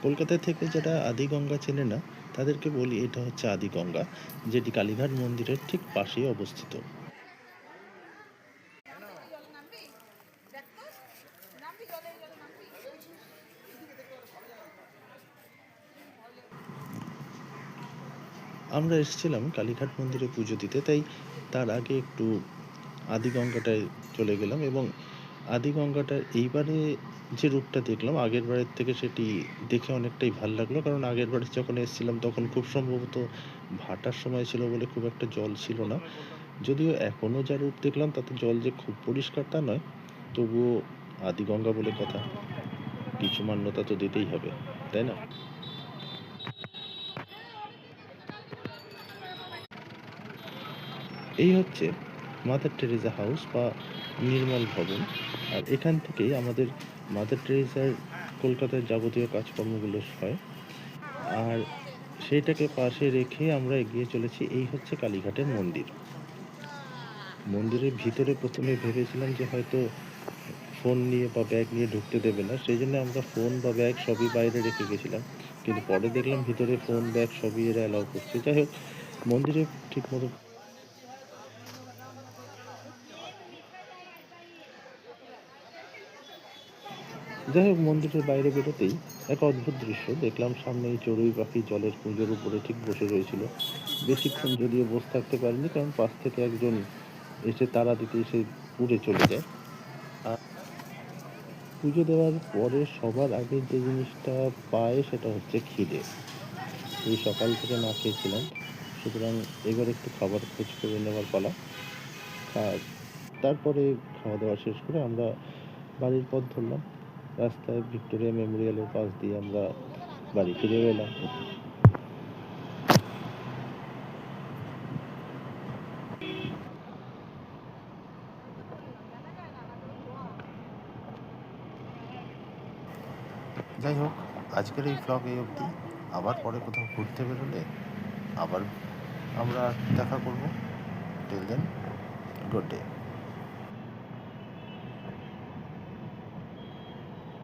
কলকাতা থেকে যারা আদিগঙ্গা চেনে না তাদেরকে বলি এটা হচ্ছে আদিগঙ্গা, যেটি কালীঘাট মন্দিরের ঠিক পাশেই অবস্থিত। আমরা এসেছিলাম কালীঘাট মন্দিরে পুজো দিতে, তাই তার আগে একটু আদিগঙ্গাটায় চলে গেলাম এবং আদিগঙ্গাটার এইবারে যে রূপটা দেখলাম আগের বারের থেকে সেটি দেখে অনেকটাই ভাল লাগলো। কারণ আগের বারে যখন এসেছিলাম তখন খুব সম্ভবত ভাটার সময় ছিল বলে খুব একটা জল ছিল না। যদিও এখনো যা রূপ দেখলাম তাতে জল যে খুব পরিষ্কার তা নয়, তবুও আদিগঙ্গা বলে কথা, কিছু মান্যতা তো দিতেই হবে, তাই না? এই হচ্ছে মাদার টেরেসা হাউস বা নির্মল ভবন। আর এখান থেকেই আমাদের মাদার টেরেসার কলকাতার যাবতীয় কাজকর্মগুলো হয়। আর সেইটাকে পাশে রেখে আমরা এগিয়ে চলেছি। এই হচ্ছে কালীঘাটের মন্দির। মন্দিরের ভিতরে প্রথমে ভেবেছিলাম যে হয়তো ফোন নিয়ে বা ব্যাগ নিয়ে ঢুকতে দেবে না, সেই জন্য আমরা ফোন বা ব্যাগ সবই বাইরে রেখে গেছিলাম। কিন্তু পরে দেখলাম ভিতরে ফোন ব্যাগ সবই এরা অ্যালাউ করছে। যাই হোক, মন্দিরে ঠিক মতো মন্দিরের বাইরে বেরোতেই এক অদ্ভুত দৃশ্য দেখলাম। সামনেই চড়ুই পাখি জলের কুঁজোর উপরে ঠিক বসে রয়েছিল। বেশিক্ষণ যদিও বসে থাকতে পারিনি, কারণ পাশ থেকে একজন এসে তাড়া দিতে এসে উড়ে চলে যায়। আর পুজো দেওয়ার পরে সবার আগে যে জিনিসটা পায় সেটা হচ্ছে খিদে। এই সকাল থেকে না খেয়েছিলাম, সুতরাং এবার একটু খাবার খোঁজ করে নেওয়ার পালা। আর তারপরে খাওয়া দাওয়া শেষ করে আমরা বাড়ির পথ ধরলাম। রাস্তায় ভিক্টোরিয়া মেমোরিয়ালের পাশ দিয়ে আমরা বাড়ি ফিরে এলাম। যাই হোক, আজকের এই ভ্লগ এই অবধি। আবার পরে কোথাও ঘুরতে বেরোলে আবার আমরা দেখা করব। Till then, good day.